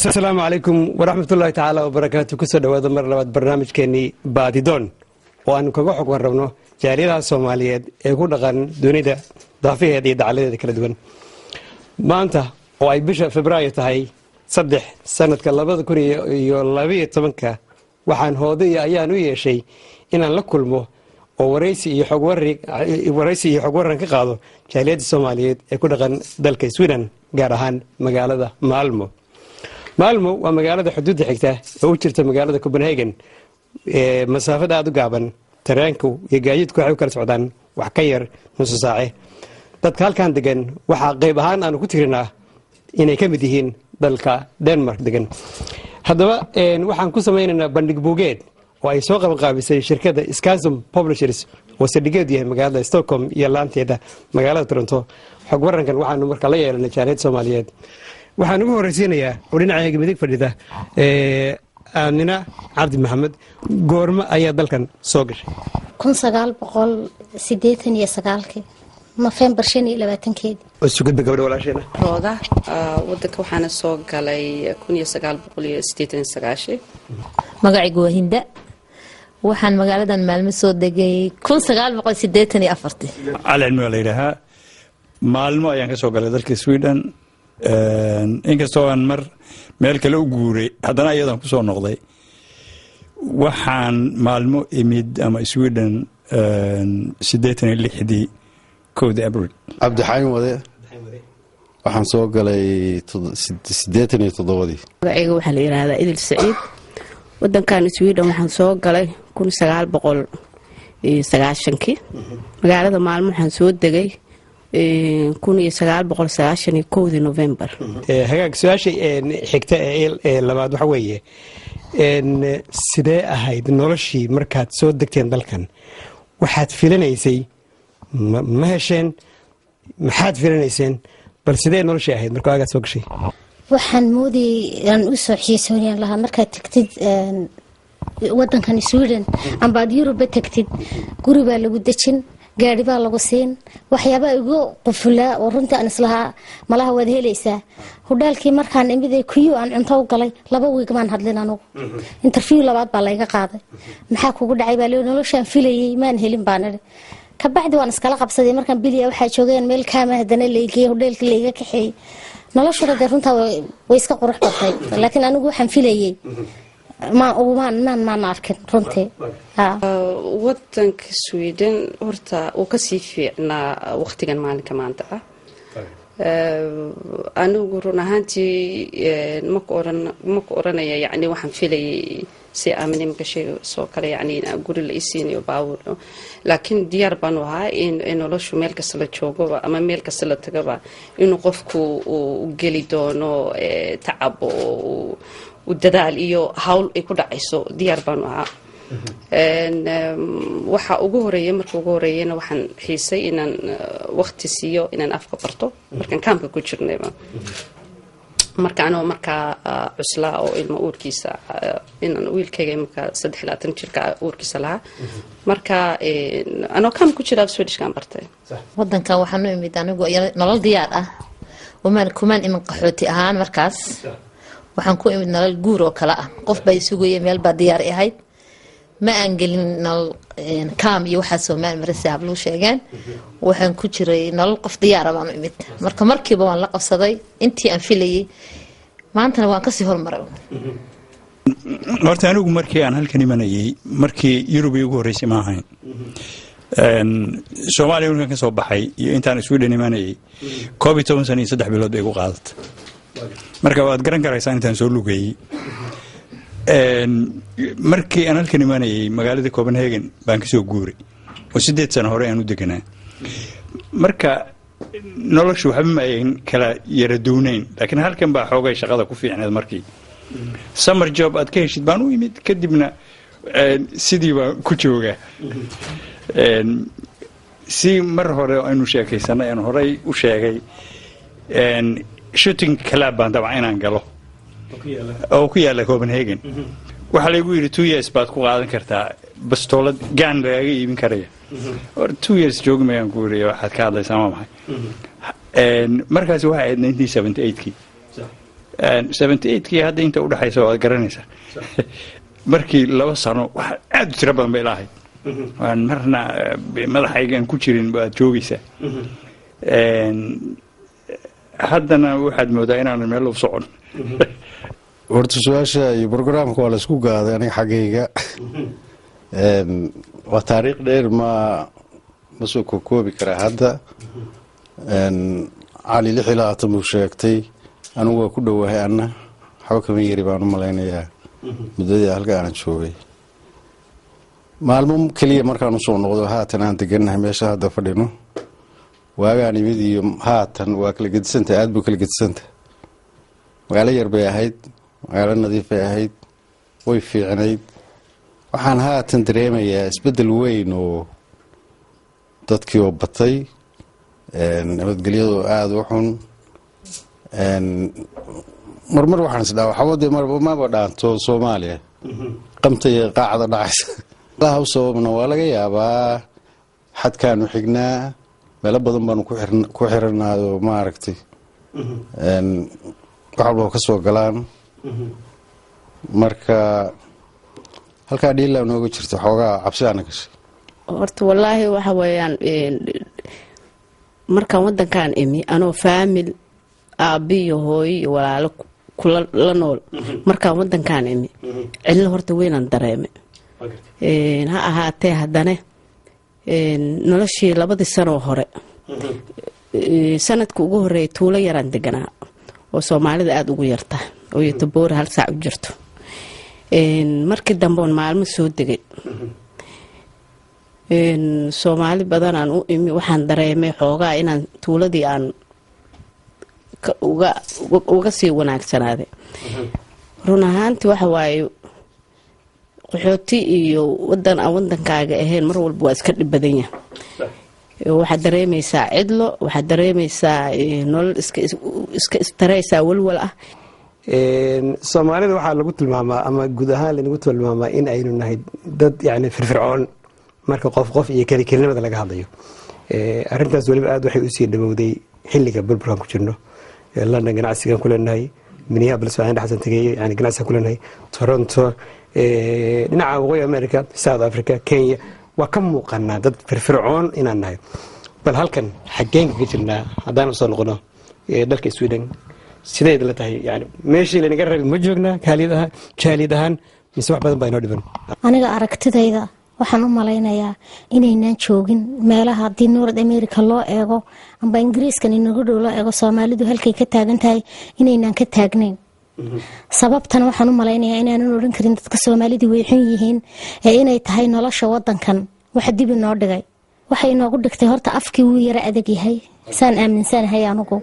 السلام عليكم ورحمة الله تعالى وبركاته. كسر دوادة مرة لبعض برنامج كني باديدون وأنا كجو حق وربنا جاريها الصوماليات يكون غن دوني ده ضعفيه هذه دعالة ذكر دوان ما أنت وأي بشر فبراير تهاي صدح سنة كلابد كوني يولابية تمنك وحن هودي أيانو يشي إن لكل مو ورئيسي يحقورن كقاضو جارية الصوماليات يكون غن دلك سويدن جارهان مقالة مالمو maalmo waa magaalada xuduudda xigta oo u jirta magaalada Copenhagen masaafada aad u gaaban tareenku iyo gaadiidku waxay kala socdaan wax ka yar nus saace dadka halkan degan waxa qayb ahaan aan ku tirinaa inay ka mid yihiin dalka Denmark degan haddaba waxaan ku sameynaynaa bandhig buugeed oo ay soo qabanqaabisay shirkadda Skazum Publishers oo saddegeed yahay magaalada Stockholm iyo laanteeda magaalada Toronto xog warankan waxaanu markaa la yeelanay jaaliyad Soomaaliyeed waxaan ugu horeysiinayaa oo dhinacayga midig fadhida Aanina Cabdi Maxamed goorma ayaa dalkan soo gashay 1989 November 25 oo sugada gabadha walaasheena rooda wadanka waxaana soo galay 1989 magacaygu waa Hinda waxaan magaaladan maalmo soo degay 1984 على leeyahay maalmo ayaan ka soo galay dalka Sweden inkastoo aan mar meel kale u guuray haddana ayadan ku soo noqday waxaan maalmo imid ama Sweden 86 كود أبرد عبد الحليم وذي waxaan soo galay 87 magaciigu waxa la yiraahdaa Idil Saciid wadankan Sweden waxaan soo galay 1990 magaalada maalmo waxaan soo degay 1991 November hagaag su'aasha xigta ee labaad waxa weeye sidee ahayd noloshii markaad soo degteen dalkan waxaad filanaysay ma hesheen maxaad filanayseen bal sidee noloshii ahayd markaa aad soo gashay waxaan moodiyay aan u soo xiisoonayaan lahaa markaad tagtid wadankan Sweden amba Europe tagtid guri baa lagu dejin gaari baa lagu siin waxyaabo igu qufula oo runta aan islaha malaha wad helaysaa hudaalkii markaan imiday kuyu aan cunto u galay 2 week maan hadlin anigu interview labaad baa la iga qaaday maxaa kugu dhacay baa noloshaan filayay maan helin baan ka bacdi waan iskala qabsaday markaan biliya waxa joogeen meel kaama hadana leeyay hudaalkii leeyga kaxay noloshada runta way iska qurux batay laakiin anigu waxaan filayay ما نعرف رنتي wadanka Sweden horta uu ka sii fiicnaa waqtigan maalinka maanta anigu run ahaantii ma ku oranaya yani waxaan filayay si aamin gashay soo kale yani guri la isiinayo baawur laakiin diyaar baan ahaa in noloshu meel kasta la joogo ama meel kasta la tagaba inuu qofku uu geli doono tacab وددال iyo hawl ay ku dhacayso diyaar baan ahaa waxa ugu horeeyay markii ugu horeeyayna waxaan xiisay inaan waqti siiyo inaan afka barto markaan kaamka ku jirnay markaan cusla oo ilmo uurkiisa inaan wiilkayga marka 23 jirka uurkiisa lahaa marka anoo kaam ku jira Swedish kaan bartay wadanka waxaan u imid anigu nolol diyaar ah kumaan iman qaxooti ahaan markaas waxaan ku imid nolol guur oo kala ah qof bay sugayay meel ba diyaar ahayd ma aan gelin nolol kaam iyo waxa Soomaali marsiyaab loo sheegan waxaan ku jiray nolol qof diyaar ah baan imid markiiba waan la qabsaday intii aan filayay maantana waan ka sii hormaray horta anigu markii aan halkan imanayay markii Yurub ugu horeysay ma ahayn Soomaaliya markaan ka soo baxay iyo intaan Sweden imanayay COVID-19 sano 3 bilood bay igu qaadatay marka waad garan karaysaa intaan soo lugayay markii aan halkan imanayay magaalada Copenhagen baan ka soo guuray oo 8 sano hore aan u deganaa marka noloshu waxba ma ayn kala yara duunayn laakiin halkan baa xoogay shaqada ku fiicneed markii summer job aad ka heshid baan u imid kadibna sidii baa ku jooga si mar hore aynu sheekaysanay aan horay u sheegay shooting club baan dabcan inaan galo oo ku yaala Copenhagen waxa la igu yiri 2 years baad ku qaadan kartaa bastoolad gaan laga iibin karaya or 2 years joogmayaan ku yiri waxaad ka hadlaysaa ma maxay markaas waxa ahayd 1978kii 78kii hadda inta udhexaysa waad garanaysaa markii 2 sano wax aad u tiro badan bay lahayd waan marna madaxaygan ku jirin baad joogaysaa haddana waxaad moodaa inaan meel u socon horta su-aasha iyo programka waa la isku gaaday aniga xaggayga waa taariikh dheer ma soo koobi karaa hadda cali 26 buu sheegtay anigu waa ku dhowahay anna waxba kama yari baan u malaynayaa muddadii halka aan joogay maalmo keliya markaan usoo noqdo haatan aan degannahay meesha hadda fadhino waagaan imid iyo haatan waa kala gedisanta aad buu kala gedisanta magaalo yar bay ahayd magaalo nadiif bay ahayd way fiicnayd waxaan haatan dareemayaa isbeddel weyn oo dadkii oo batay nabadgelyadu aada u xun marmar waxaan isdhaa waxawadee maba dhaanto Soomaaliya qamta iyo qaacda dhacaysa laha u sababna waa laga yaabaa xadkaanu xignaa meelo badan baanu ku xiranaado maaragtay wax walba ka soo galaan marka halkaa dhiilaa nooga jirta xoogaa cabsi aana gashay horta wallaahi waxa weeyaan markaan wadankaan imi anoo faamil aabiyo hooyo iyo walaalo kula la nool markaan wadankaan imi cillo horta weynaan dareemay ha ahaatee haddana noloshii 2 sano hore sanadka ugu horeeyay tuulo yaraan deganaa oo Soomaalida aad ugu yarta oo Youtube 1 saac u jirto markii dambe on maalmo soo degay Soomaali badan aan u imi waxaan dareemay xoogaa inaan tuuladii aan uga sii wanaagsanaaday run ahaantii waxa waaye qaxooti iyo wadan aan wadankaaga ahayn mar walba waa iska dhib badan yahay waxaad dareemaysaa cidlo waxaad dareemaysaa nolol iska istaraysaa walwal ah Soomaalida waxaa lagu tilmaamaa ama guud ahaan lagu tilmaamaa in aynu nahay dad yani firfircoon marka qof iyo kelikelinimada laga hadlayo arintaas waliba aad waxay u sii dhawowday xilliga burburkan ku jirno London ganacsigan ku leenahay Minneapolis waxaan dhaxsan tagay yani ganacsigan ku leenahay Toronto dhinaca waqooyi America South Africa Kenya waa ka muuqanaa dad firfircoon inaan nahay bal halkan xageen ka jirnaa haddaan soo noqono dalka Sweden sideed la tahay yani meeshii la naga rabay ma joognaa kaalidahan mise wax badan baa inoo dhiban aniga aragtidayda waxaan u malaynayaa inaynaan joogin meelaha haddii North America loo eego amba Ingiriiskan inagu dhow loo eego Soomaalidu halkay ka taagan tahay inaynaan ka taagnayn sababtana waxaan u malaynayaa inaanan odhan karin dadka Soomaalidu way xun yihiin inay tahay nolosha wadankan wax dib inoo dhigay waxay inoogu dhigtay horta afkii wuu yara adag yahay saan aaminsanahay anigu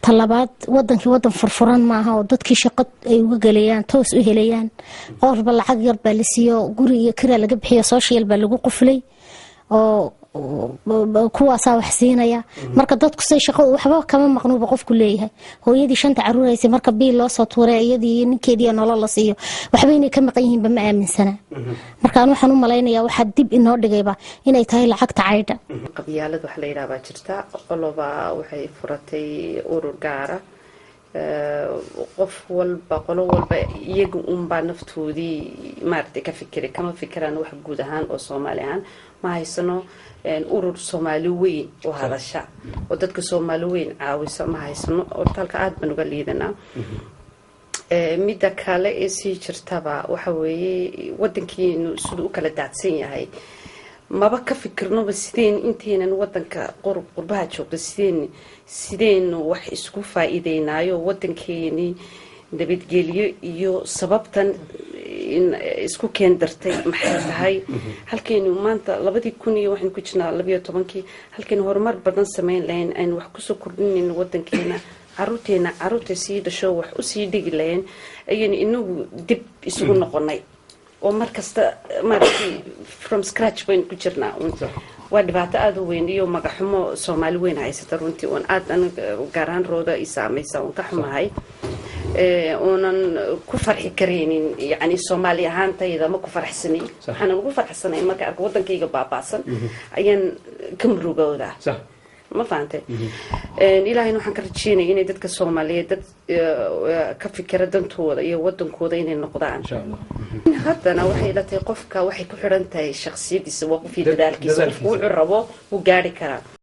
talabaad wadankii wadan furfuran maaha oo dadkii shaqo ay uga galayaan toos u helayaan qorba lacag yar baa la siiyo guri iyo kira laga bixiyo social baa lagu quflay oo kuwaasa wax siinaya marka dadku say shaqo waxba kama maqnuuba qofku leeyahay hooyadii 5 caruuraysa marka biil loo soo tuuray iyadii ninkeedii nolol la siiyo waxba inay ka maqan yihiin ma aaminsana marka aan waxaan u malaynayaa waxa dib inoo dhigayba inay tahay lacagta caydha qabyaalad wax la yiraahdo jirta qoloba waxay furatay urur gaara qof walba qolo walba iyagu baa naftoodii maartay ka fikiray kama fikiraan wax guud ahaan oo Soomaali ahaan ma haysano urur Soomaali weyn oo hadasha oo dadka Soomaali weyn caawisa ma haysano oo talka aad baan uga liidanaa midda kale ee sii jirtaba waxa weeye wadankiinu sidoo kala daadsan yahay maba ka fikirnoba sideen inteenan wadanka qurbaha joogto sideen wax isku faa'iideynaayo wadankeeni nabadgelyo iyo sababtan in isku keendartay maxay tahay halkeenu maanta 2000 waxaan ku jirnaa 12 halkeenu horumar badan sameyn lahayn aan wax ku soo kordhinin wadankeena caruurta sii dhasho wax u sii dhigi lahayn ayaan inagu dib isugu noqonay oo markasta markii from scratch weyn ku jirnaa waa dhibaato aad u weyn iyo magaxumo Soomaali weyn haysata runtii oo aad gaaraan rooda isaamaysa oo ka xumahay oonan ku farxi kareenin yani Soomaali ahaantayda ma ku farxsanay waxaan ugu farxsanay marka arko wadankayga baabaasan ayaan ka murugooda ma fahantay ilaahayna waxaan ka rajeynaya inay dadka Soomaaliyeed dad ka fikira dantooda iyo wadankooda inay noqdaan haddana waxay la tahay qofka waxay ku xiran tahay shakhsiyadiisa waa qof dadaalkiisa wuxuu rabo uu gaari karaa